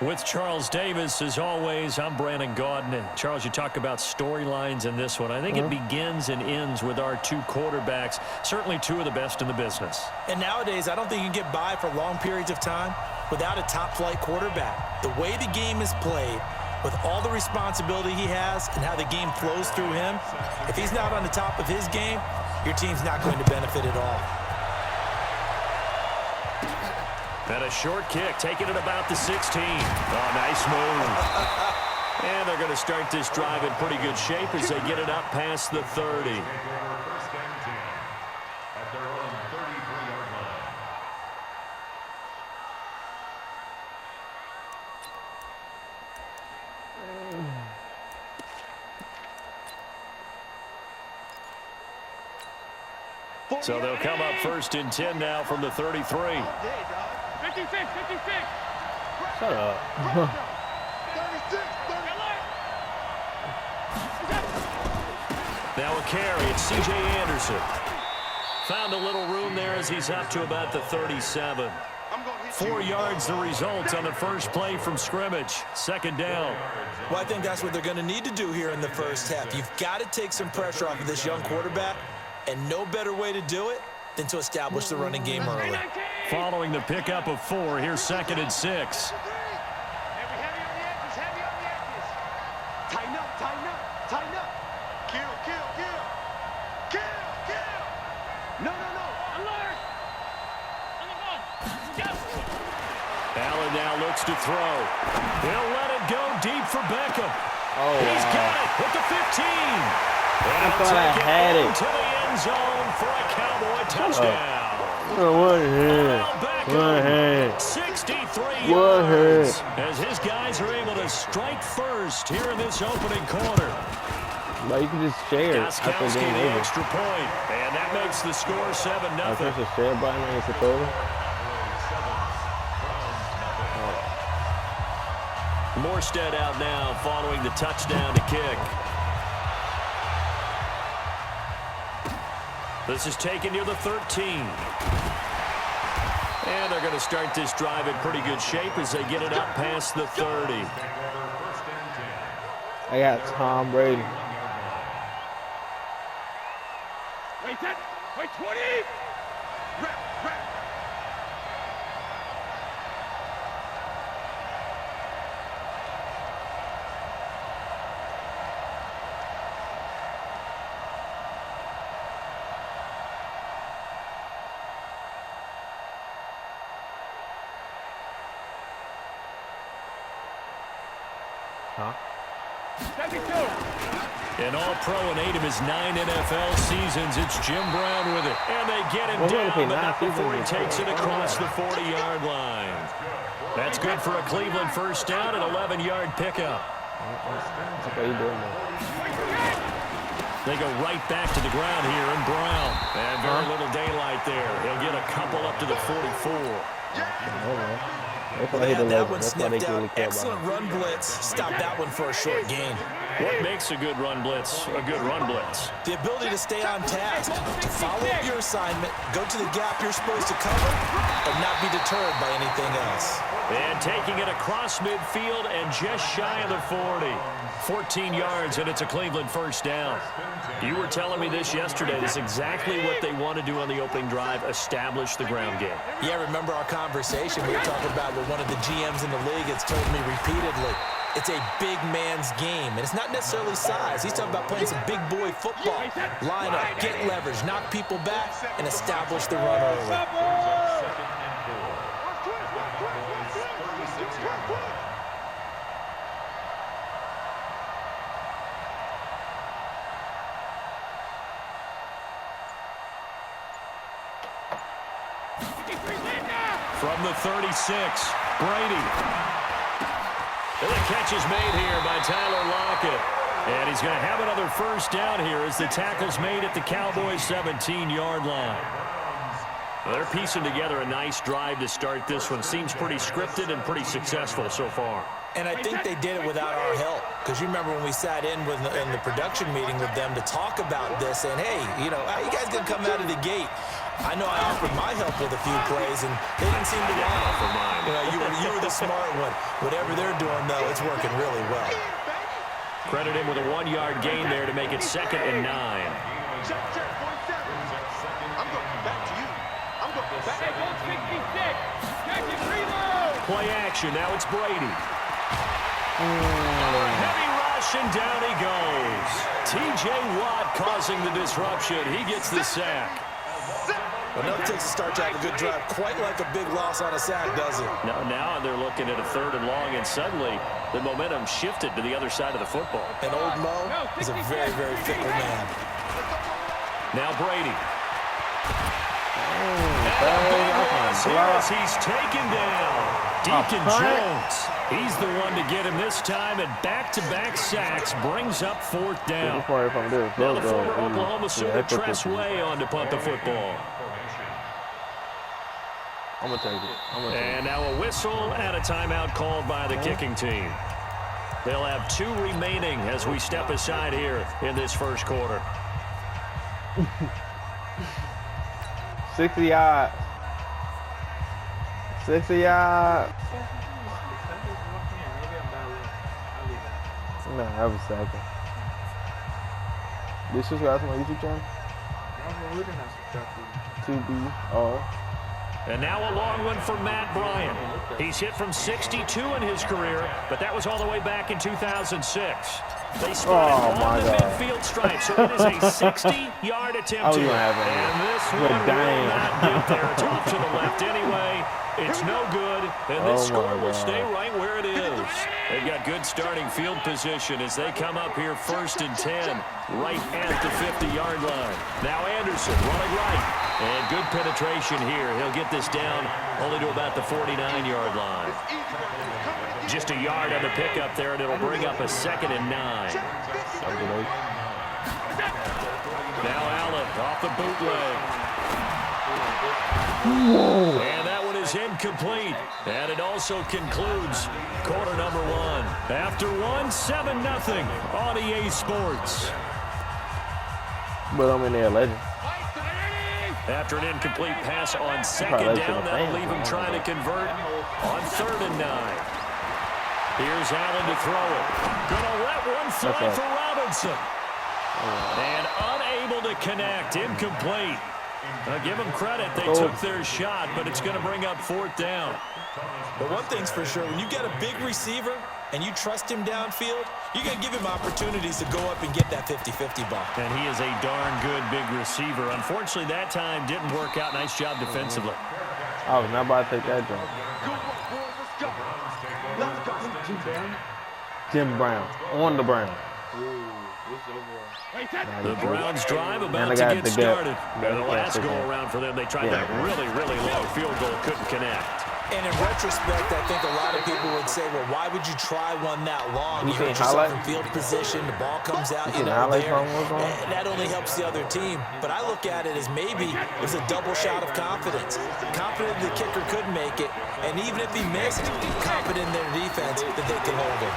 With Charles Davis, as always, I'm Brandon Gaudin. And Charles, you talk about storylines in this one. I think it begins and ends with our two quarterbacks, certainly two of the best in the business. And nowadays, I don't think you can get by for long periods of time without a top-flight quarterback. The way the game is played, with all the responsibility he has and how the game flows through him, if he's not on the top of his game, your team's not going to benefit at all. And a short kick, taking it about the 16. Oh, nice move. And they're going to start this drive in pretty good shape as they get it up past the 30. So they'll come up first and 10 now from the 33. 56, 56. Shut up. Now a carry. It's C.J. Anderson. Found a little room there as he's up to about the 37. 4 yards the result on the first play from scrimmage. Second down. Well, I think that's what they're going to need to do here in the first half. You've got to take some pressure off of this young quarterback, and no better way to do it than to establish the running game early. Following the pickup of 4, here's 2nd and 6. Heavy on the edges, heavy on the edges. Tighten up, tighten up, tighten up. Kill, kill, kill. Kill, kill. No, no, no. Alert. On the ball. Go. Allen now looks to throw. He'll let it go deep for Beckham. Oh, He's wow. got it at the 15. And I he'll thought I take had it. into the end zone for a Cowboy touchdown. What hit? What hit? 63 What yards hit? as his guys are able to strike first here in this opening quarter. But you can just share after the Gostkowski game the over. extra point, and that makes the score 7-0. I press the share button and it's over. Morstead out now following the touchdown to kick. This is taken near the 13. And they're going to start this drive in pretty good shape as they get it up past the 30. I got Tom Brady. Wait, 10. Wait, 20. Rep, rep. Huh? 72. An all-pro in 8 of his 9 NFL seasons. It's Jim Brown with it. And they get him Well, he only down, played but 9 not before he seasons. takes it across the 40-yard line. That's good for a Cleveland first down, an 11-yard pickup. That's what you doing now. They go right back to the ground here, and Brown. And very little daylight there. He'll get a couple up to the 44. That's why They they had the that level. one That's why they sniffed really out. care Excellent about run blitz. Stop that one for a short gain. What makes a good run blitz a good run blitz? The ability to stay on task, to follow up your assignment, go to the gap you're supposed to cover, and not be deterred by anything else. And taking it across midfield and just shy of the 40. 14 yards, and it's a Cleveland first down. You were telling me this yesterday. This is exactly what they want to do on the opening drive, establish the ground game. Yeah, remember our conversation we were talking about what one of the GMs in the league has told me repeatedly. It's a big man's game, and it's not necessarily size. He's talking about playing some big boy football. Line up, get leverage, knock people back, and establish the run early. From the 36, Brady. And the catch is made here by Tyler Lockett. And he's going to have another first down here as the tackle's made at the Cowboys' 17-yard line. Well, they're piecing together a nice drive to start this one. Seems pretty scripted and pretty successful so far. And I think they did it without our help. Because you remember when we sat in the production meeting with them to talk about this, and hey, you know, how you guys going to come out of the gate? I know I offered my help with a few plays, and they didn't seem to want it. For mine. You were the smart one. Whatever they're doing, though, it's working really well. Credit him with a 1-yard gain there to make it 2nd and 9. Check, 47. I'm going back to you. I'm going back. 66. Check it, reload. Play action. Now it's Brady. Heavy rush, and down he goes. T.J. Watt causing the disruption. He gets the sack. Well, nothing takes a start to have a good drive quite like a big loss on a sack, does it? Now they're looking at a 3rd and long, and suddenly the momentum shifted to the other side of the football. And old Mo is a very, very fickle man. Now Brady. Block. He's taken down. Deacon Jones. He's the one to get him this time, and back-to-back sacks brings up 4th down. Now the former Oklahoma Sooner Tress Way on to punt the football. I'm going to take it. And now a whistle and a timeout called by the kicking team. They'll have 2 remaining as we step aside here in this first quarter. 60 yards. 60 yards. No, that was second. This is guys on my YouTube channel. 2B. And now a long one for Matt Bryant. He's hit from 62 in his career, but that was all the way back in 2006. They started on the midfield stripe, so it is a 60-yard attempt here. And this one will not get there. It's off to the left anyway. It's no good, and this score will stay right where it is. They've got good starting field position as they come up here 1st and 10, right at the 50-yard line. Now Anderson running right. And good penetration here. He'll get this down only to about the 49-yard line. Just a yard on the pickup there, and it'll bring up a 2nd and 9. Now Allen off the bootleg. And that one is incomplete. And it also concludes quarter number 1. After 1, 7-0 on EA Sports. But I'm in there, legend. After an incomplete pass on 2nd down, that'll leave him trying to convert on 3rd and 9. Here's Allen to throw it. Gonna let one fly for Robinson. And unable to connect, incomplete. Give them credit, they took their shot, but it's going to bring up 4th down. But one thing's for sure, when you get a big receiver and you trust him downfield, you're going to give him opportunities to go up and get that 50-50 ball. And he is a darn good big receiver. Unfortunately, that time didn't work out. Nice job defensively. I was not about to take that jump. Jim Brown, on the Brown. The Browns drive about to get started. And the last go-around for them, they tried that really, really low field goal, couldn't connect. And in retrospect, I think a lot of people would say, well, why would you try one that long? You get yourself in field position, the ball comes out, you know, there. And that only helps the other team. But I look at it as maybe it was a double shot of confidence. Confident the kicker could make it, and even if he missed, confident in their defense that they could hold it.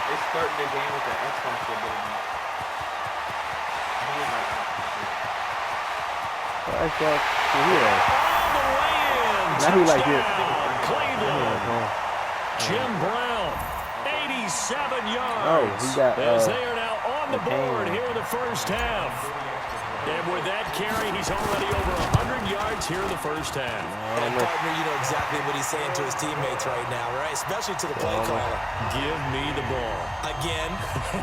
They start the game with the Xbox ability. Xbox, yeah. Now he like this. Cleveland. Jim Brown, 87 yards. Oh, he got, as they are now on the board here in the first half. And with that carry, he's already over 100 yards here in the first half. And partner, you know exactly what he's saying to his teammates right now, right? Especially to the play caller. Give me the ball. Again,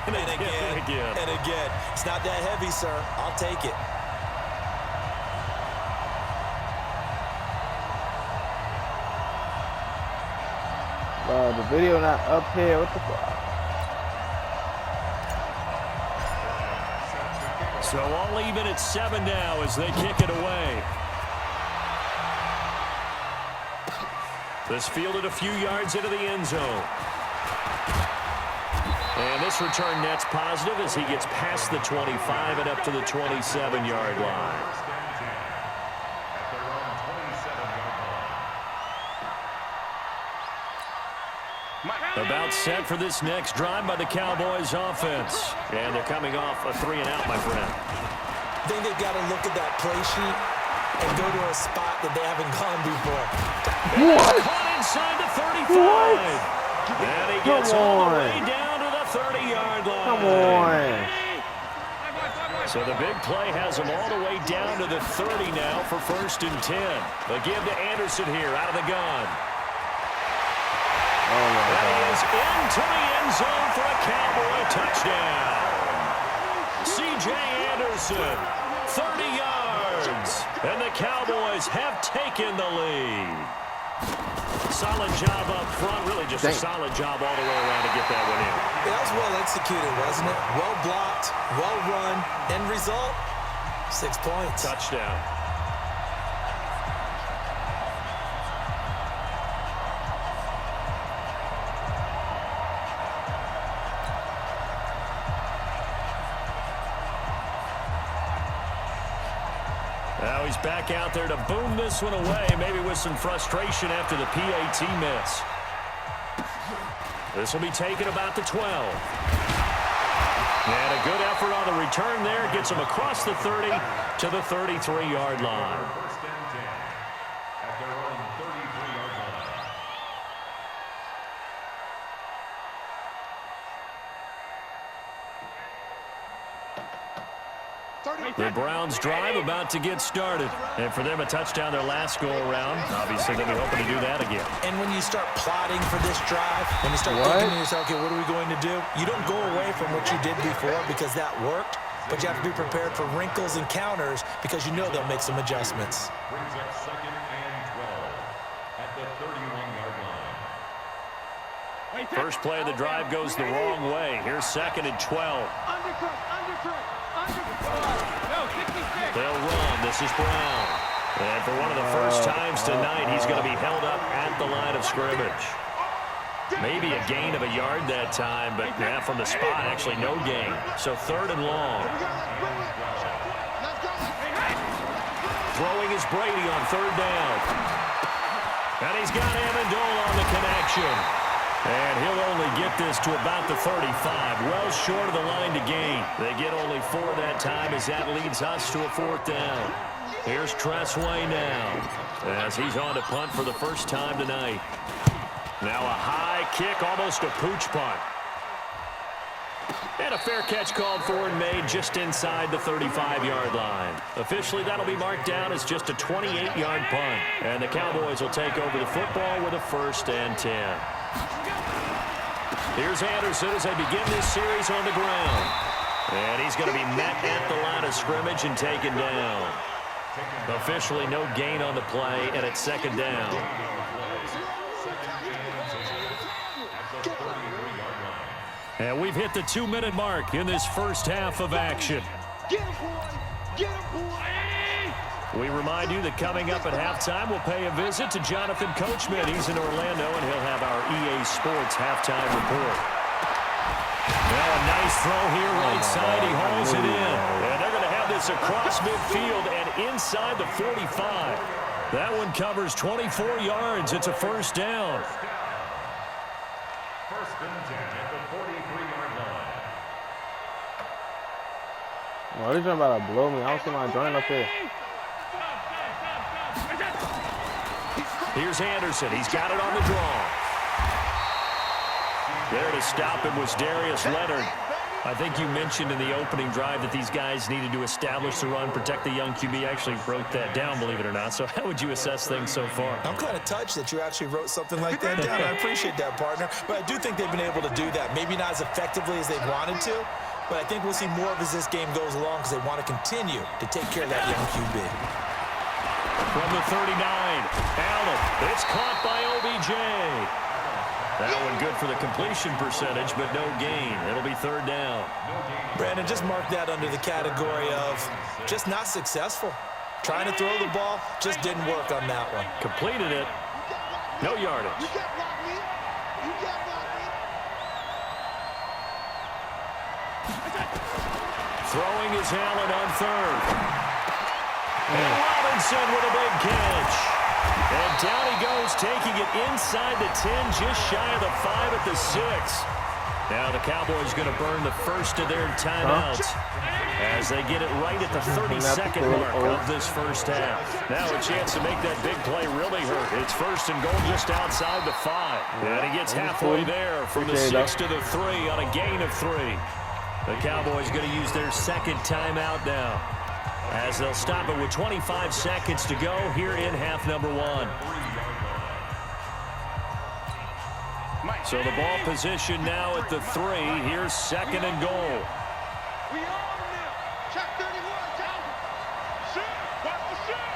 and again, and again. It's not that heavy, sir. I'll take it. The video not up here. What the fuck? So all even at 7 now as they kick it away. This fielded a few yards into the end zone. And this return net's positive as he gets past the 25 and up to the 27-yard line. About set for this next drive by the Cowboys offense. And they're coming off a 3-and-out, my friend. I think they've got to look at that play sheet and go to a spot that they haven't gone before. What? Caught inside the 35. What? And he gets all the way down to the 30-yard line. Come on. So the big play has him all the way down to the 30 now for 1st and 10. The give to Anderson here out of the gun. Oh, my That God. is into the end zone for a Cowboy touchdown. C.J. Anderson, 30 yards. And the Cowboys have taken the lead. Solid job up front. Really just a solid job all the way around to get that one in. Yeah, that was well executed, wasn't it? Well blocked, well run. End result, 6 points. Touchdown. Now he's back out there to boom this one away, maybe with some frustration after the PAT miss. This will be taken about the 12. And a good effort on the return there. Gets him across the 30 to the 33-yard line. The Browns drive about to get started. And for them, a touchdown their last go-around. Obviously, they'll be hoping to do that again. And when you start plotting for this drive, when you start thinking to yourself, okay, what are we going to do? You don't go away from what you did before because that worked, but you have to be prepared for wrinkles and counters because you know they'll make some adjustments. Brings up 2nd and 12 at the 31-yard line. First play of the drive goes the wrong way. Here's 2nd and 12. Undercut. They'll run. This is Brown. And for one of the first times tonight, he's going to be held up at the line of scrimmage. Maybe a gain of a yard that time, but from the spot, actually no gain. So 3rd and long. Throwing is Brady on 3rd down. And he's got Amendola on the connection. And he'll only get this to about the 35, well short of the line to gain. They get only 4 that time as that leads us to a 4th down. Here's Tressway now as he's on to punt for the first time tonight. Now a high kick, almost a pooch punt. And a fair catch called for and made just inside the 35-yard line. Officially, that'll be marked down as just a 28-yard punt. And the Cowboys will take over the football with a 1st and 10. Here's Anderson as they begin this series on the ground. And he's going to be met at the line of scrimmage and taken down. Officially no gain on the play, and it's 2nd down. And we've hit the 2-minute mark in this first half of action. Get him, boy! Get him, boy! We remind you that coming up at halftime, we'll pay a visit to Jonathan Coachman. He's in Orlando, and he'll have our EA Sports halftime report. Now a nice throw here right side. He hauls it in. And they're going to have this across midfield and inside the 45. That one covers 24 yards. It's a 1st down. 1st and 10 at the 43-yard line. Oh, they're about to blow me. I don't see my joint up here. Here's Anderson. He's got it on the draw. There to stop him was Darius Leonard. I think you mentioned in the opening drive that these guys needed to establish the run, protect the young QB. I actually wrote that down, believe it or not. So how would you assess things so far? I'm kind of touched that you actually wrote something like that down. I appreciate that, partner. But I do think they've been able to do that. Maybe not as effectively as they wanted to, but I think we'll see more of as this game goes along because they want to continue to take care of that young QB. From the 39, Allen. It's caught by OBJ. That one good for the completion percentage, but no gain. It'll be 3rd down. Brandon, just mark that under the category of just not successful. Trying to throw the ball, just didn't work on that one. Completed it. No yardage. You can't block me. You can't block me. Throwing is Allen on 3rd. And Robinson with a big catch. And down he goes, taking it inside the 10, just shy of the 5 at the 6. Now the Cowboys going to burn the first of their timeouts. as they get it right at the 32nd mark of this first half. Now a chance to make that big play really hurt. It's first and goal just outside the 5. And he gets halfway there from the 6 to the 3 on a gain of 3. The Cowboys going to use their second timeout now, as they'll stop it with 25 seconds to go here in half number 1. So the ball position now at the 3. Here's second and goal. We on now. Check 31, down. Shoot. Watch the shoot.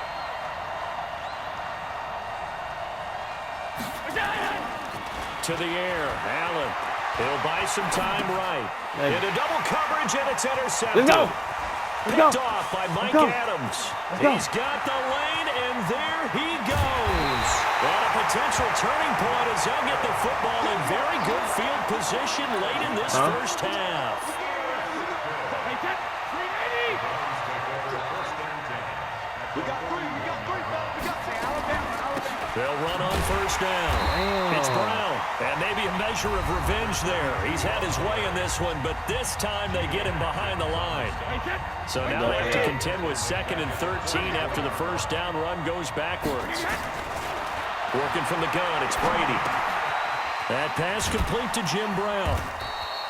To the air, Allen. He'll buy some time right. Into double coverage, and it's intercepted. Let's go. Picked off by Mike Adams. He's got the lane, and there he goes. And a potential turning point as they'll get the football in very good field position late in this first half. We got three, fellas. We got Alabama. They'll run on first down. Damn. It's Brown, and maybe a measure of revenge there. He's had his way in this one, but this time they get him behind the line. So now they have to contend with 2nd and 13 after the first down run goes backwards. Working from the gun, it's Brady. That pass complete to Jim Brown.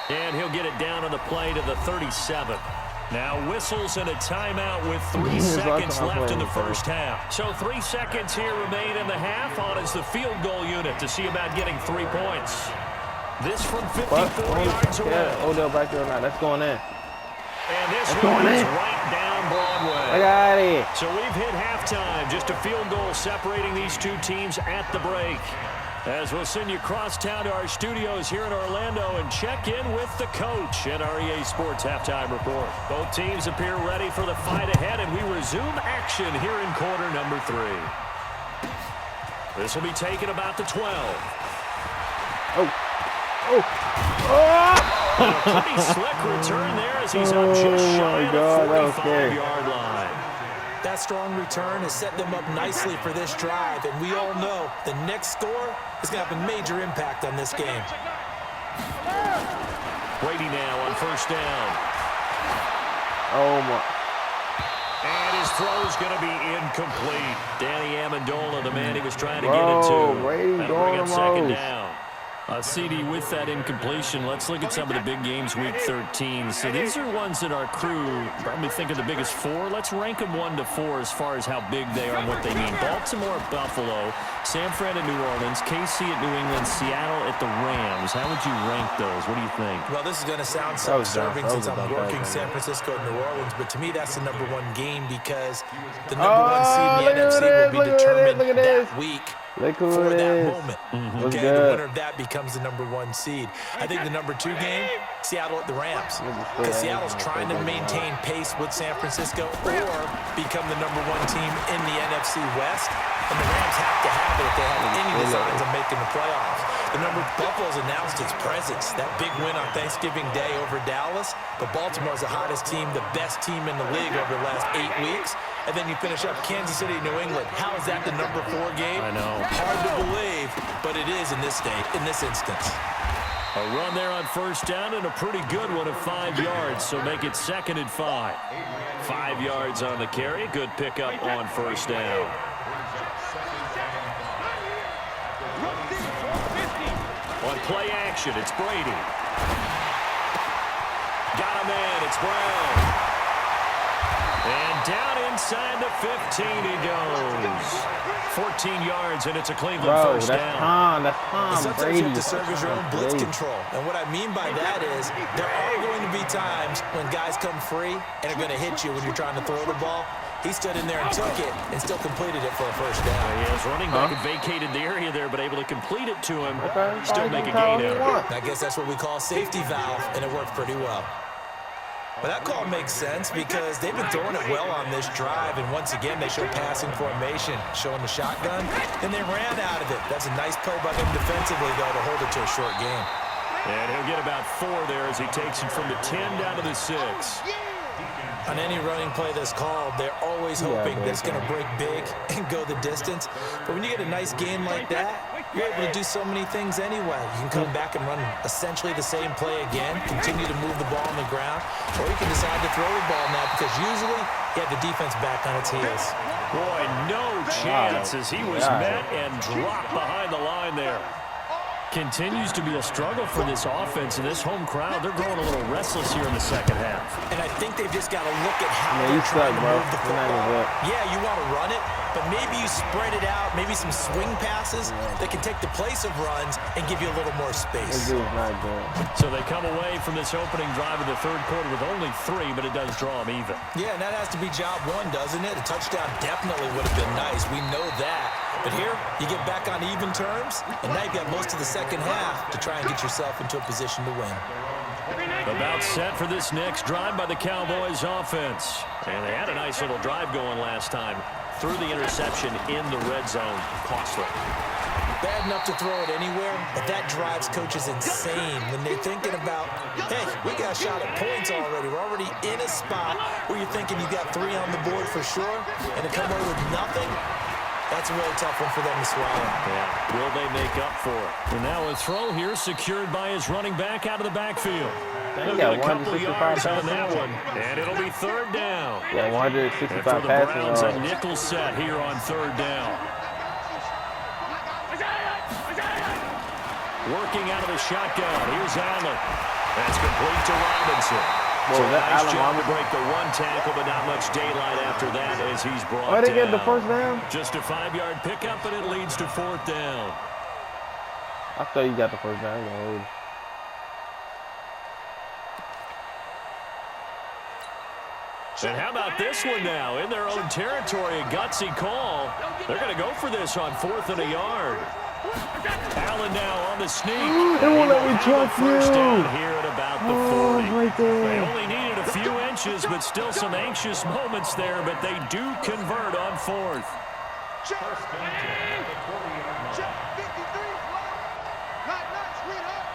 And he'll get it down on the play to the 37. Now whistles and a timeout with 3 seconds left in the first half. So 3 seconds here remain in the half on as the field goal unit to see about getting 3 points. This from 54 yards away. Yeah, Odell back there or not. That's going in. And this one is right down Broadway. I got it. So we've hit halftime. Just a field goal separating these two teams at the break. As we'll send you across town to our studios here in Orlando and check in with the coach at our EA Sports Halftime Report. Both teams appear ready for the fight ahead, and we resume action here in quarter number 3. This will be taken about the 12. And a pretty slick return there as he's up just shy of the 45-yard line. That strong return has set them up nicely for this drive, and we all know the next score is going to have a major impact on this game. Brady now on first down. Oh, my. And his throw's going to be incomplete. Danny Amendola, the man he was trying to get into. Brady That'll bring going up second most. down. CD, with that incompletion, let's look at some of the big games week 13. So these are ones that our crew probably think are the biggest 4. Let's rank them 1 to 4 as far as how big they are and what they mean. Baltimore at Buffalo, San Fran at New Orleans, KC at New England, Seattle at the Rams. How would you rank those? What do you think? Well, this is going to sound That was self-serving dumb. since That was I'm a dumb working play, San Francisco and New Orleans, but to me that's the number 1 game because the Oh, number 1 seed in the NFC will be determined look at this. that week. Look who For it that is. moment. What's Okay, the good? winner of that becomes the number 1 seed. I think the number 2 game, Seattle at the Rams. Because Seattle's trying to maintain pace with San Francisco or become the number 1 team in the NFC West. And the Rams have to have it if they have any designs of making the playoffs. The number Buffalo's announced its presence. That big win on Thanksgiving Day over Dallas. But Baltimore's the hottest team, the best team in the league over the last 8 weeks. And then you finish up Kansas City, New England. How is that the number 4 game? I know. Hard to believe, but it is in this instance. A run there on first down and a pretty good one of 5 yards, so make it 2nd and 5. 5 yards on the carry. Good pickup on first down. On play action, it's Brady. Got a man, it's Brown. And down inside the 15 he goes. 14 yards, and it's a Cleveland first down. That's Tom Sometimes Brady. you have to serve as your own blitz Brady. control. And what I mean by that is there are going to be times when guys come free and are going to hit you when you're trying to throw the ball. He stood in there and took it and still completed it for a first down. He is running back and vacated the area there, but able to complete it to him. Okay, Still fine, make a call gain what you out of it. want. I guess that's what we call a safety valve, and it worked pretty well. But that call makes sense because they've been throwing it well on this drive, and once again, they show passing formation, showing the shotgun, and they ran out of it. That's a nice play by them defensively, though, to hold it to a short game. And he'll get about 4 there as he takes it from the 10 down to the 6. On any running play that's called, they're always hoping that it's going to break big and go the distance. But when you get a nice game like that, you're able to do so many things anyway. You can come back and run essentially the same play again, continue to move the ball on the ground, or you can decide to throw the ball now because usually you have the defense back on its heels. Boy, no chance as he was met and dropped behind the line there. Continues to be a struggle for this offense and this home crowd. They're growing a little restless here in the second half. And I think they've just got to look at how you they're suck, trying to bro. move the football. Yeah, you want to run it, but maybe you spread it out, maybe some swing passes that can take the place of runs and give you a little more space. This dude's not good. So they come away from this opening drive of the third quarter with only 3, but it does draw them even. Yeah, and that has to be job one, doesn't it? A touchdown definitely would have been nice. We know that. But here, you get back on even terms, and now you've got most of the second half to try and get yourself into a position to win. About set for this next drive by the Cowboys offense. And they had a nice little drive going last time. Threw the interception in the red zone. Costly. Bad enough to throw it anywhere, but that drives coaches insane when they're thinking about, hey, we got a shot at points already. We're already in a spot where you're thinking you got 3 on the board for sure, and to come away with nothing, that's a really tough one for them to swallow. Yeah. Will they make up for it? And now a throw here secured by his running back out of the backfield. They Look got at a couple 165 yards on passes. that one. And it'll be third down. Yeah, And 165 for the Browns, passes. a nickel set here on third down. Working out of the shotgun. Here's Allen. That's complete to Robinson. Whoa, So that nice Allen job to Robinson? break the 1 tackle, but not much daylight after that as he's brought Oh, they down. get the first down? Just a 5-yard pickup, and it leads to 4th down. I thought you got the first down. And how about this one now? In their own territory, a gutsy call. They're going to go for this on 4th and a yard. Allen now on the sneak. They won't let me trust First you. down here at about the 40. Right there. They only needed a few inches, but still some anxious moments there, but they do convert on 4th. Check. Check. 53. Not nice, sweetheart.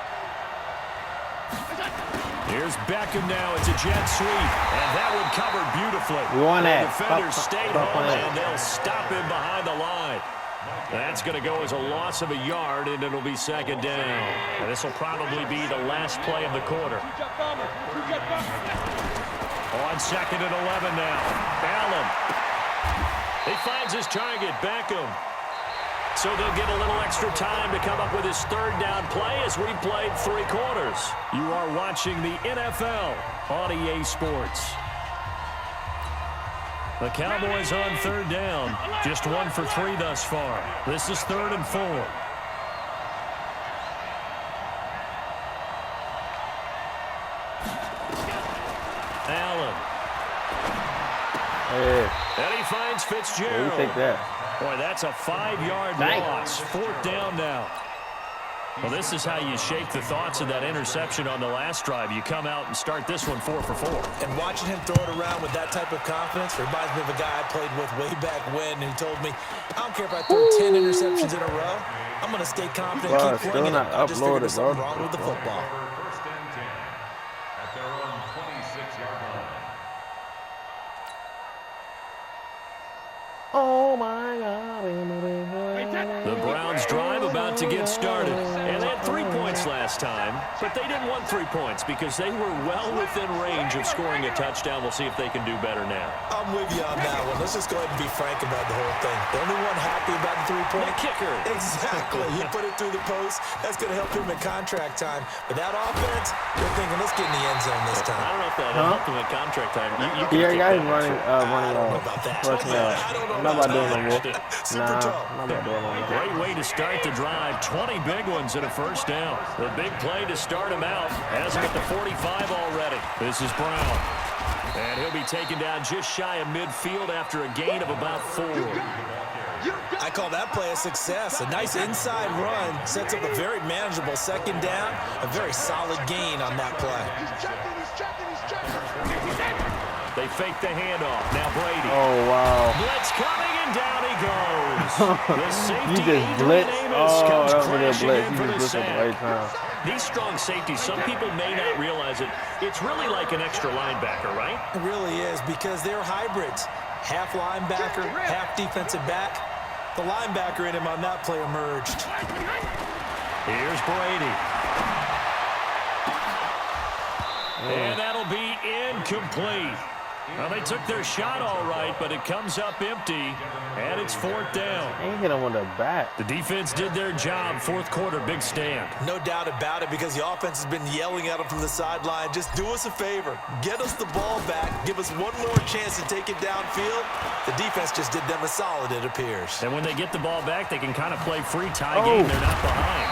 Here's Beckham now. It's a jet sweep, and that one covered beautifully. We want that. The defenders stayed Stop home, playing. and they'll stop him behind the line. That's going to go as a loss of a yard, and it'll be second down. And this will probably be the last play of the quarter. On 2nd and 11 now. Allen. He finds his target, Beckham. So they'll get a little extra time to come up with his 3rd down play as we played 3 quarters. You are watching the NFL on EA Sports. The Cowboys on 3rd down. Just 1 for 3 thus far. This is 3rd and 4. Allen. Hey, And he finds yeah, Fitzgerald. you take that. Boy, that's a 5-yard Dang. loss. 4th down now. Well, this is how you shape the thoughts of that interception on the last drive. You come out and start this one 4 for 4. And watching him throw it around with that type of confidence reminds me of a guy I played with way back when, and he told me, I don't care if I throw 10 interceptions in a row. I'm going to stay confident Bro, and keep still flinging it. not I just figured there's uploaded, something bro. wrong with the football. First and 10 at their own 26-yard line. Oh my God. The Browns drive about to get started. And they had 3 points last time, but they didn't want 3 points because they were well within range of scoring a touchdown. We'll see if they can do better now. I'm with you on that one. Let's just go ahead and be frank about the whole thing. The only one happy about the 3-point The kicker. Exactly. You put it through the post. That's going to help him in contract time. But that offense, they're thinking, let's get in the end zone this I time. don't know if that helped him in contract time. You can Yeah, kick guys that. running, I don't know about that. rushing out. I don't know I'm not about doing no more. Super Nah, tough. I'm not about doing no more. Great way to start the drive. 20 big ones and a first down. The big play to start him out. Has him at the 45 already. This is Brown. And he'll be taken down just shy of midfield after a gain of about 4. I call that play a success. A nice inside run sets up a very manageable second down. A very solid gain on that play. He's checking, he's checking, he's checking. They fake the handoff. Now Brady. Oh, wow. Blitz coming, and down he goes. The safety, You just Adrian blitz. Amos, Oh, comes that was a good crashing blitz. in You for just the blitzed at the sack. right time. These strong safeties, some people may not realize it. It's really like an extra linebacker, right? It really is because they're hybrids. Half linebacker, half defensive back. The linebacker in him on that play emerged. Here's Brady. And that'll be incomplete. Well, they took their shot all right, but it comes up empty, and it's 4th down. Ain't hit him with a bat. The defense did their job. 4th quarter, big stand. No doubt about it, because the offense has been yelling at him from the sideline. Just do us a favor. Get us the ball back. Give us one more chance to take it downfield. The defense just did them a solid, it appears. And when they get the ball back, they can kind of play free tie game. They're not behind.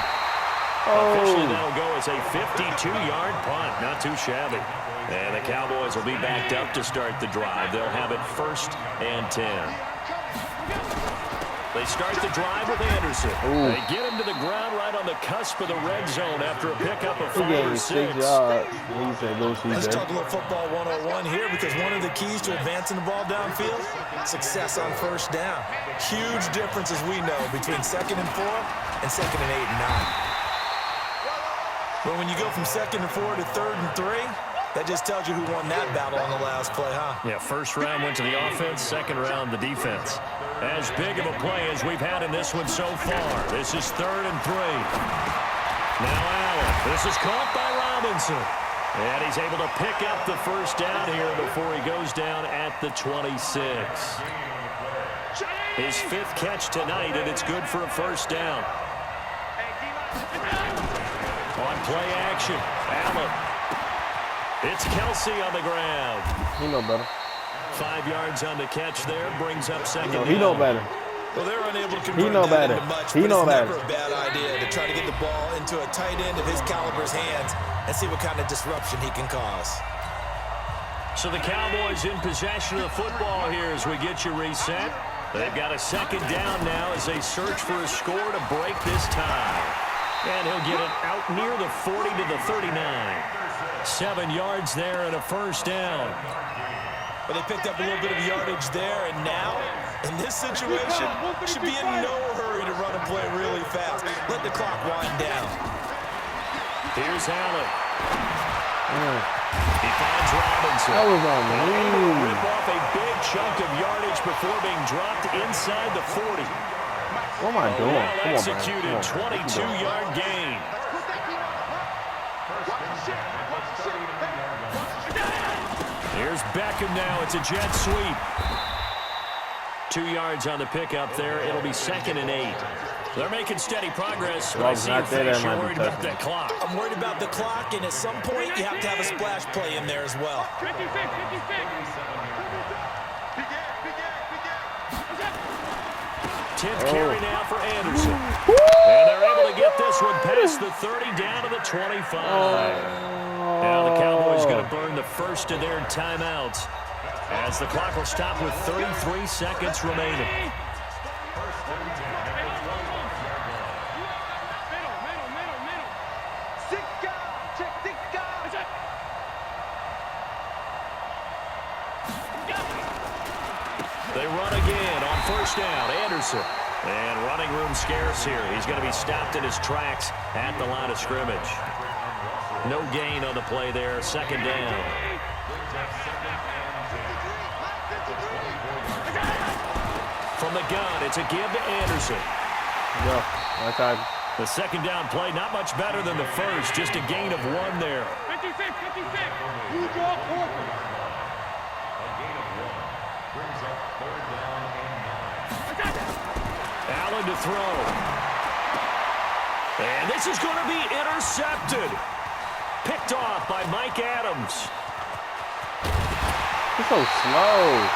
Officially, that'll go as a 52-yard punt. Not too shabby. And the Cowboys will be backed up to start the drive. They'll have it 1st and 10. They start the drive with Anderson. They get him to the ground right on the cusp of the red zone after a pickup of 5 or 6. Let's talk a little football 101 here, because one of the keys to advancing the ball downfield, success on 1st down. Huge difference, as we know, between 2nd and 4 and 2nd and 8 and 9. But when you go from 2nd and 4 to 3rd and 3, that just tells you who won that battle on the last play, huh? Yeah, 1st round went to the offense, 2nd round the defense. As big of a play as we've had in this one so far. This is 3rd and 3. Now Allen. This is caught by Robinson. And he's able to pick up the 1st down here before he goes down at the 26. His 5th catch tonight, and it's good for a 1st down. On play action, Allen. It's Kelsey on the ground. He know better. 5 yards on the catch there, brings up 2nd down. He know better. Well, they're unable to convert know that better. into much, He but know it's better. never a bad idea to try to get the ball into a tight end of his caliber's hands and see what kind of disruption he can cause. So the Cowboys in possession of the football here as we get you reset. They've got a 2nd down now as they search for a score to break this tie. And he'll get it out near the 40 to the 39. 7 yards there and a 1st down. But they picked up a little bit of yardage there, and now, in this situation, should be in no hurry to run and play really fast. Let the clock wind down. Here's Allen. He finds Robinson. That was on Able to me. rip off a big chunk of yardage before being dropped inside the 40. What am I doing? Well Come on, executed, man. Come on. 22-yard gain. Here's Beckham now. It's a jet sweep. 2 yards on the pickup there. It'll be 2nd and 8. They're making steady progress, but I see your face. You're worried about that clock. I'm worried about the clock, and at some point, you have to have a splash play in there as well. 10th carry now for Anderson. And they're able to get this one past the 30 down to the 25. Now the Cowboys going to burn the first of their timeouts as the clock will stop with 33 seconds remaining. They run again on 1st down. Anderson. And running room scarce here. He's going to be stopped in his tracks at the line of scrimmage. No gain on the play there. 2nd down. From the gun, it's a give to Anderson. Yo, my time. The 2nd down play, not much better than the first. Just a gain of 1 there. 56. You draw corner. Allen to throw. And this is going to be intercepted. Picked off by Mike Adams. He's so slow.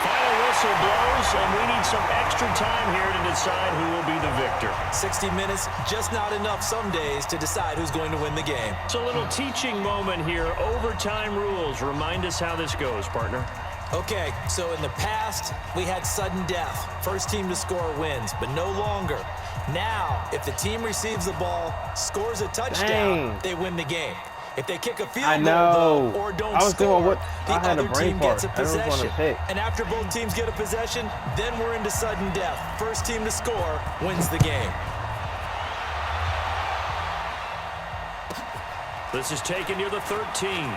Final whistle blows, and we need some extra time here to decide who will be the victor. 60 minutes, just not enough some days to decide who's going to win the game. It's a little teaching moment here. Overtime rules. Remind us how this goes, partner. Okay, so in the past, we had sudden death. First team to score wins, but no longer. Now, if the team receives the ball, scores a touchdown, they win the game. If they kick a field goal, though, or don't score, the other team gets a possession. And after both teams get a possession, then we're into sudden death. First team to score wins the game. This is taken near the 13.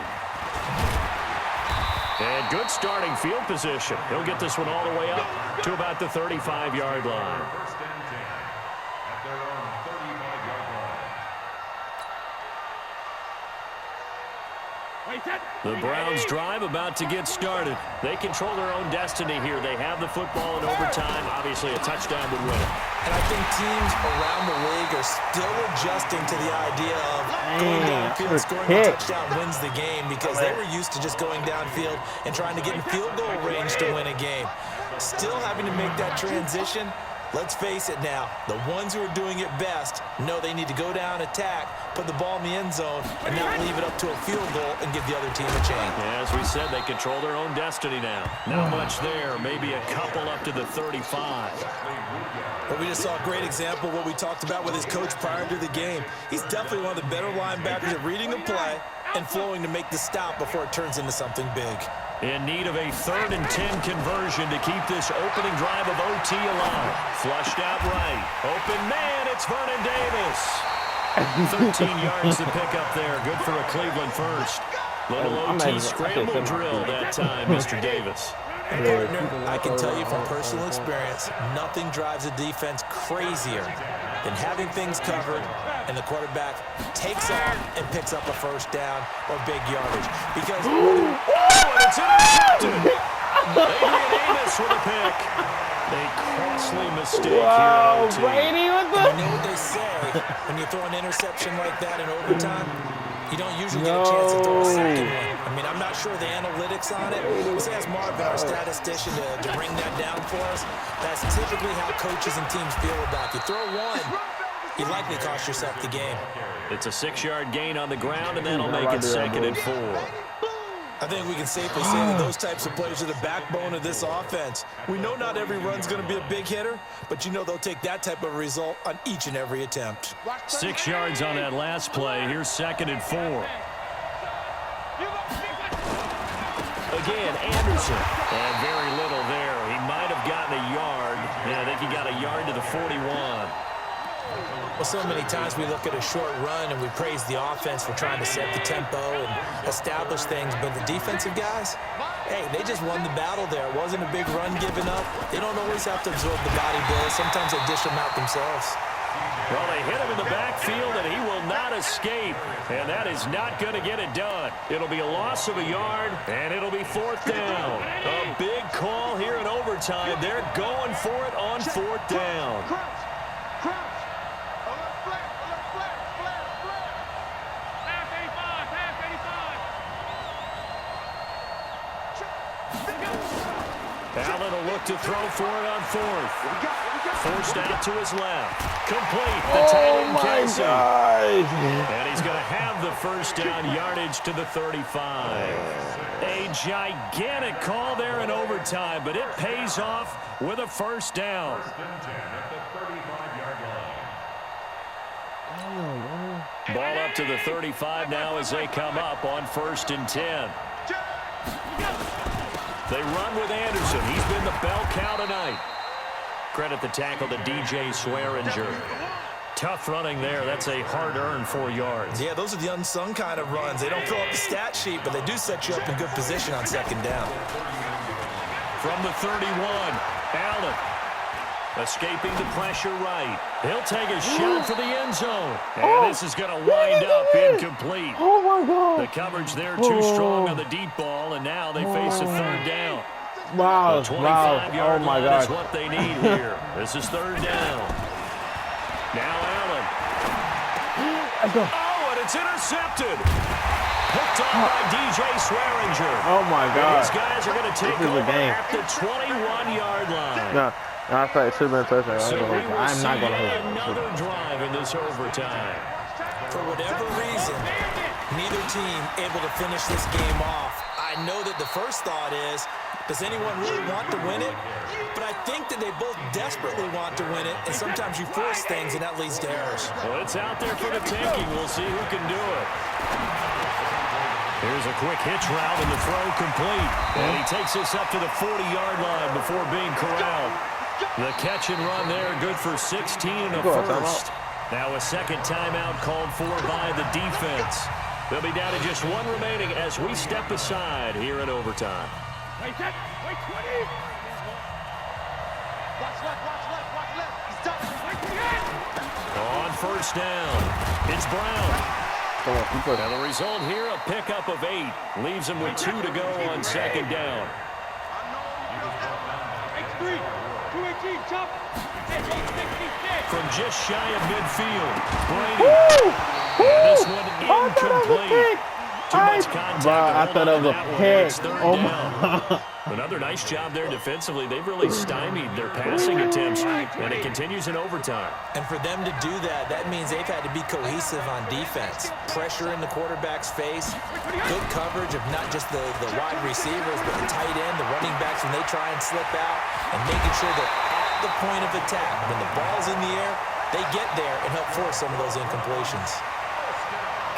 And good starting field position. He'll get this one all the way up to about the 35-yard line. First and 10 at their own 35-yard line. The Browns drive about to get started. They control their own destiny here. They have the football in overtime. Obviously, a touchdown would win it. And I think teams around the league are still adjusting to the idea of going downfield and scoring a touchdown wins the game, because they were used to just going downfield and trying to get in field goal range to win a game. Still having to make that transition. Let's face it now, the ones who are doing it best know they need to go down, attack, put the ball in the end zone, and not leave it up to a field goal and give the other team a chance. Yeah, as we said, they control their own destiny now. Not much there, maybe a couple up to the 35. Well, we just saw a great example of what we talked about with his coach prior to the game. He's definitely one of the better linebackers at reading the play and flowing to make the stop before it turns into something big. In need of a 3rd and 10 conversion to keep this opening drive of OT alive. Flushed out right. Open man, it's Vernon Davis. 13 yards to pick up there. Good for a Cleveland first. Little OT scramble drill that time, Mr. Davis. And partner, I can tell you from personal experience, nothing drives a defense crazier than having things covered and the quarterback takes off and picks up a first down or big yardage. Because and it's intercepted. Adrian Amos with a pick. A costly mistake Wow, here. Brady with you know what they say, when you throw an interception like that in overtime, you don't usually get a chance to throw a second one. I mean, I'm not sure the analytics on it. Let's ask Marvin, our statistician, to bring that down for us. That's typically how coaches and teams feel about you. Throw one, you likely cost yourself the game. It's a 6-yard gain on the ground, and that'll make it 2nd and 4. I think we can safely say that those types of plays are the backbone of this offense. We know not every run's going to be a big hitter, but you know they'll take that type of result on each and every attempt. 6 yards on that last play. Here's 2nd and 4. Again, Anderson. And very little there. He might have gotten a yard. Yeah, I think he got a yard to the 41. Well, so many times we look at a short run and we praise the offense for trying to set the tempo and establish things, but the defensive guys, hey, they just won the battle there. It wasn't a big run given up. They don't always have to absorb the body blows. Sometimes they dish them out themselves. Well, they hit him in the backfield, and he will not escape. And that is not going to get it done. It'll be a loss of a yard, and it'll be 4th down. A big call here in overtime. They're going for it on 4th down. Allen will look to throw for it on 4th. Forced out to his left. Complete. The tight end Kelsey. And he's going to have the first down, yardage to the 35. A gigantic call there in overtime, but it pays off with a first down. First and 10 at the 35-yard line. Ball up to the 35 now as they come up on 1st and 10. They run with Anderson. He's been the bell cow tonight. Credit the tackle to DJ Swearinger. Tough running there. That's a hard-earned 4 yards. Yeah, those are the unsung kind of runs. They don't fill up the stat sheet, but they do set you up in good position on 2nd down. From the 31, Allen escaping the pressure right. He'll take a shot for the end zone. And this is going to wind up incomplete. Oh, my God. The coverage there too strong on the deep ball, and now they face a 3rd down. Wow, The wow. 25-yard Oh, my line God. is what they need here. This is 3rd down. Now Allen. Oh, and it's intercepted. Picked off by DJ Swearinger. Oh, my God. These guys are going to take This is a over game. at the 21-yard line. No, I thought it should have been a touchdown. So we will I'm see not going to hold another drive in this overtime. For whatever reason, neither team able to finish this game off. I know that the first thought is, does anyone really want to win it? But I think that they both desperately want to win it, and sometimes you force things, and that leads to errors. Well, it's out there for the taking. We'll see who can do it. Here's a quick hitch route, and the throw complete. And he takes this up to the 40-yard line before being corralled. The catch and run there, good for 16 and a first. Now a second timeout called for by the defense. They'll be down to just one remaining as we step aside here in overtime. Wait, set. Wait, 20. Watch left, watch left, watch left. He's done. Wait, 28. On first down, it's Brown. Come on, keep pushing. And the result here, a pickup of 8. Leaves him with 2 to go on second down. X3. 218, jump. From just shy of midfield, Brady. And this one incomplete. Too much contact. Bro, I thought it was a pick. Oh my. Another nice job there defensively. They've really stymied their passing attempts, and it continues in overtime. And for them to do that, that means they've had to be cohesive on defense. Pressure in the quarterback's face, good coverage of not just the wide receivers, but the tight end, the running backs when they try and slip out, and making sure that at the point of attack, when the ball's in the air, they get there and help force some of those incompletions.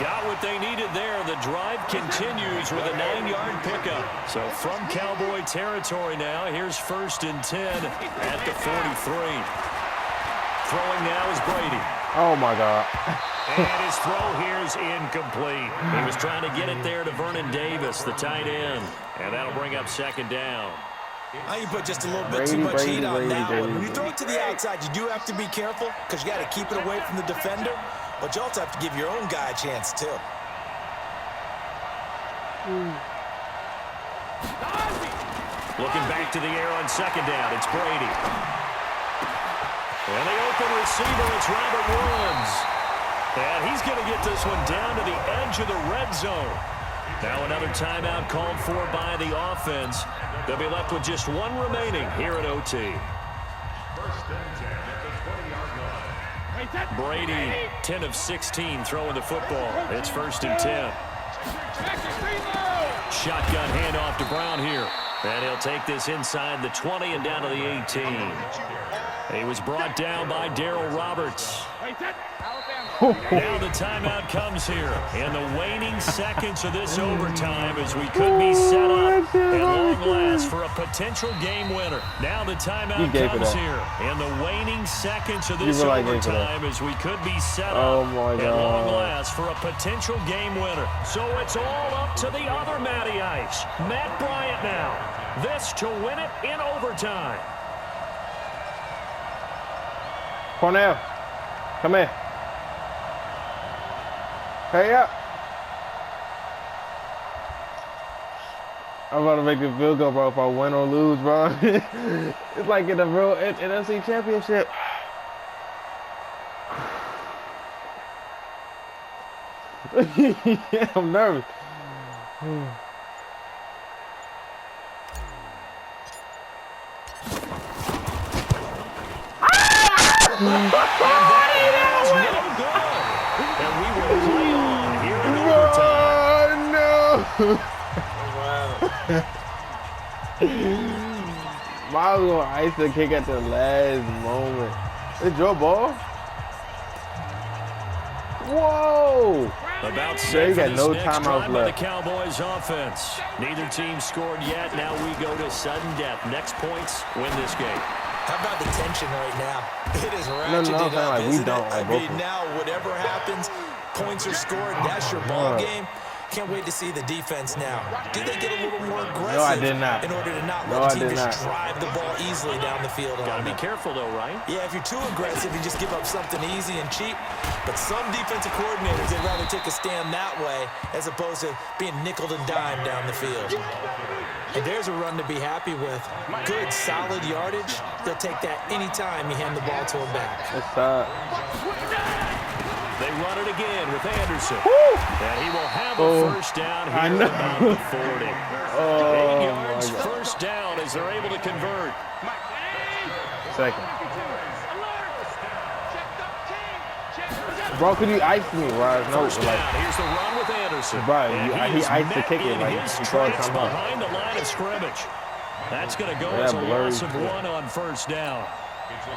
Got what they needed there. The drive continues with a 9-yard pickup. So from Cowboy territory now, here's 1st and 10 at the 43. Throwing now is Brady. Oh my God. And his throw here is incomplete. He was trying to get it there to Vernon Davis, the tight end. And that'll bring up 2nd down. You put just a little bit too much heat on that one. When you throw it to the outside, you do have to be careful because you got to keep it away from the defender. But you also have to give your own guy a chance, too. Looking back to the air on 2nd down, it's Brady. And the open receiver, it's Robert Woods. And he's going to get this one down to the edge of the red zone. Now another timeout called for by the offense. They'll be left with just 1 remaining here at OT. 1st and 10 at the 20-yard line. Brady, 10 of 16 throwing the football. It's 1st and 10. Shotgun handoff to Brown here. And he'll take this inside the 20 and down to the 18. He was brought down by Darryl Roberts. Now the timeout comes here. In the waning seconds of this overtime as we could be set up at long last for a potential game winner. Now the timeout comes here. In the waning seconds of this overtime as we could be set up at long last for a potential game winner. So it's all up to the other Matty Ice. Matt Bryant now. This to win it in overtime. Cornell, come here. Hurry up. I'm about to make this field goal, bro, if I win or lose, bro. It's like in the real NFC championship. Yeah, I'm nervous. Miles gonna ice the kick at the last moment. It's your ball. Whoa! About they got no timeouts left. The Cowboys offense. Neither team scored yet. Now we go to sudden death. Next points win this game. How about the tension right now? It is ratcheted up, like isn't it? I mean, now whatever happens, points are scored. That's your ball game. Can't wait to see the defense now. Do they get a little more aggressive? No, I did not. In order to not let the team just drive the ball easily down the field. Gotta be careful though, right? Yeah, if you're too aggressive, you just give up something easy and cheap. But some defensive coordinators, they'd rather take a stand that way as opposed to being nickel and dime down the field. And there's a run to be happy with. Good, solid yardage. They'll take that anytime you hand the ball to a back. They run it again with Anderson. Woo! And he will have a first down here about the 40. 8 yards, first down as they're able to convert. Second. Bro, could you ice me, Raj? No, first down. Here's the run with Anderson. Right, he iced the kicker like his tracks behind the line of scrimmage. That's going to go as a loss of 1 on first down.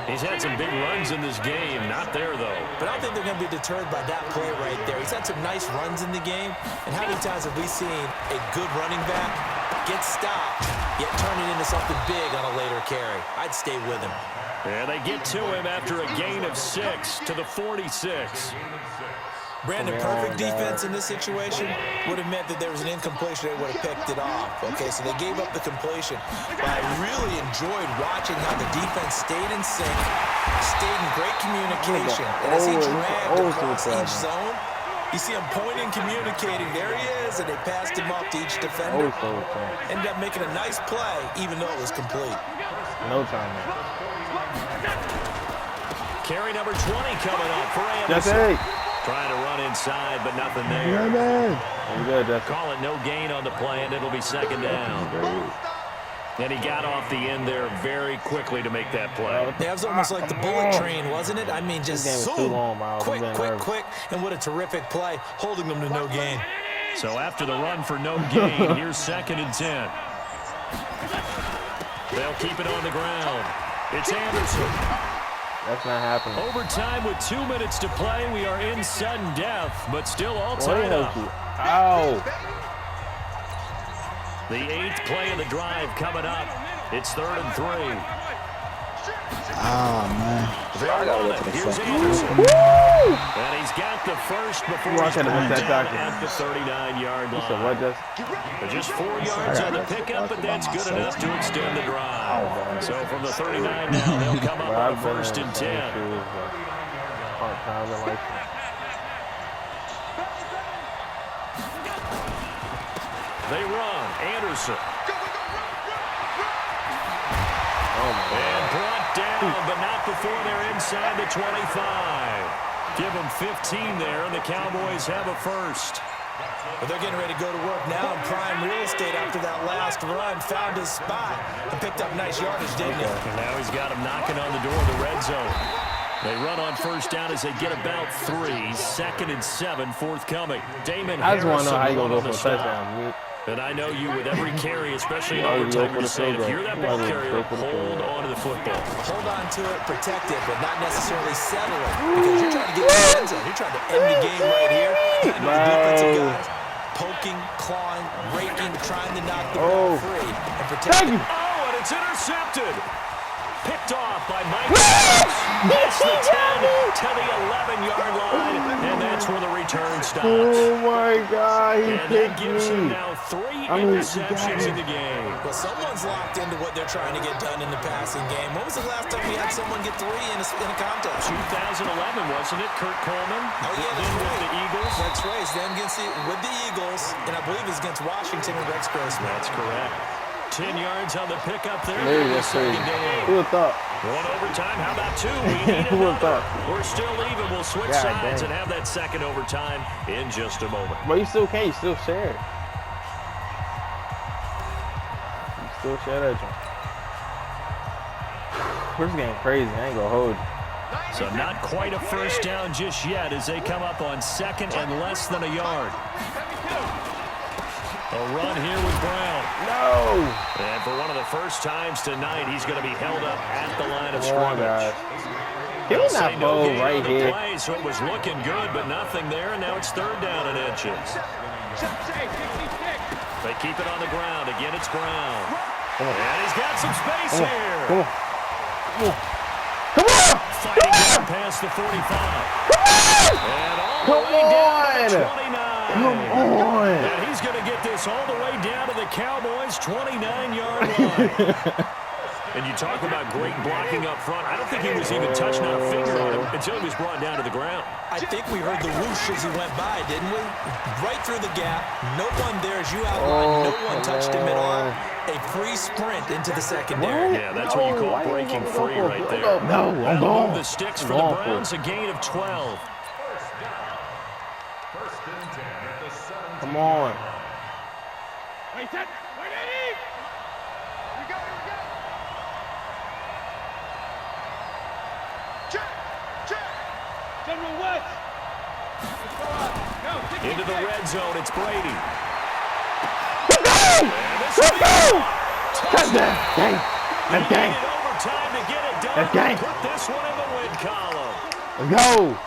He's had some big runs in this game. Not there, though. But I don't think they're going to be deterred by that play right there. He's had some nice runs in the game. And how many times have we seen a good running back get stopped, yet turn it into something big on a later carry? I'd stay with him. And they get to him after a gain of 6 to the 46. Brandon, perfect defense in this situation would have meant that there was an incompletion. They would have picked it off. Okay, so they gave up the completion. But I really enjoyed watching how the defense stayed in sync, stayed in great communication. And as he dragged across each zone, you see him pointing, communicating. There he is, and they passed him off to each defender. Ended up making a nice play, even though it was complete. No time, man. Carry number 20 coming up for Anderson. Jesse. Trying to run inside, but nothing there. Good, Jesse. Call it no gain on the play, and it'll be second down. And he got off the end there very quickly to make that play. Yeah, it was almost like the bullet train, wasn't it? I mean, just too long, Miles. quick, and what a terrific play, holding them to no gain. So after the run for no gain, here's 2nd and 10. They'll keep it on the ground. It's Anderson. That's not happening. Overtime with 2 minutes to play. We are in sudden death, but still all tied up. Ow. The 8th play of the drive coming up. It's 3rd and 3. Oh, man. Here's Anderson. And he's got the first before he's brought down at the 39-yard line. Just 4 yards on the pickup, but that's good enough to extend the drive. So from the 39 now, they'll come up on a 1st and 10. They run. Anderson. And brought down, but not before they're inside the 25. Give them 15 there, and the Cowboys have a first. But they're getting ready to go to work now in prime real estate after that last run. Found his spot and picked up nice yardage, didn't he? And now he's got him knocking on the door of the red zone. They run on 1st down as they get about 3. 2nd and 7 forthcoming. Damon I just want to know how you Harrison going to go for a on the touchdown. And I know you with every carry, especially in overtime, you're saying if you're that ball carrier, hold on to the football. Hold on to it, protect it, but not necessarily settle it. Because you're trying to get to the end zone. You're trying to end the game right here. And those defensive guys poking, clawing, raking, trying to knock the ball free and protect it. Oh, and it's intercepted. Picked off by Mike. That's the 10 to the 11-yard line, and that's where the return stops. Oh, my God. He And that picked gives him me. now 3 interceptions in the game. Well, someone's locked into what they're trying to get done in the passing game. When was the last time we had someone get 3 in a contest? 2011, wasn't it? Kurt Coleman. Oh, yeah, that's Then with right. the Eagles. That's right. It's them with the Eagles, and I believe it's against Washington and Rex Grossman. That's correct. 10 yards on the pickup there. Hey, that's crazy. Who would have thought? One overtime. How about 2? We need Who would have another. thought? We're still even. We'll switch God sides dang. and have that second overtime in just a moment. But you still can't. You still share it. You still share that joint. This game crazy. I ain't going to hold you. So not quite a first down just yet as they come up on 2nd and less than a yard. A run here with Brown. No! And for one of the first times tonight, he's going to be held up at the line of Come on, scrimmage. guys. Give me Say that no ball gain right on the here. play, so it was looking good, but nothing there, and now it's 3rd down and inches. They keep it on the ground. Again, it's Brown. And he's got some space here. Come on. Come on. Come on! Fighting down past the 45. And all the way down to the 29. Come on! And he's going to get this all the way down to the Cowboys' 29-yard line. And you talk about great blocking up front. I don't think he was even touching on a finger on him until he was brought down to the ground. I think we heard the whoosh as he went by, didn't we? Right through the gap. No one there, as you outlined. No one touched him at all. A free sprint into the secondary. Yeah, that's what you call breaking free right there. No, I'm That'll going. move the sticks for the Browns, a gain of 12. Come on. Wait, set. Wait, Eddie. Here we go, here we go. Check, check. General West. Let's go up. Go, Into the red zone, it's Brady. Let's go! Touchdown! Dang! That's He gang! needed overtime to get it done. That's gang! Put this one in the win column. Let's go!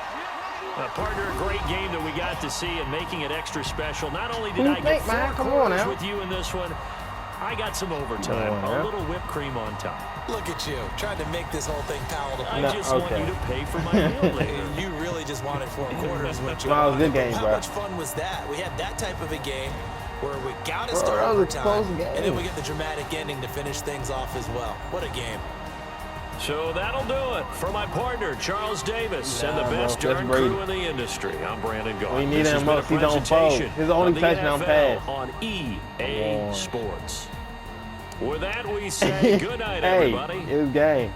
Partner, a great game that we got to see and making it extra special. Not only did Who I you get think, man? 4 Come on quarters now. with you in this one, I got some overtime, a little whipped cream on top. Look at you, trying to make this whole thing palatable. I just want you to pay for my meal later. You really just wanted 4 quarters, what you That was a good wanted. game, How bro. much fun was that? We had that type of a game where we got to Bro, start that was a overtime, close game. and then we get the dramatic ending to finish things off as well. What a game. So that'll do it for my partner, Charles Davis, and the Nah, bro, best that's darn Brady. crew in the industry. I'm Brandon Gault. We need This has him been a most. He's on presentation fold. His only of the touchdown NFL pass. on EA Come on. Sports. With that, we say good night, Hey, everybody. it was game.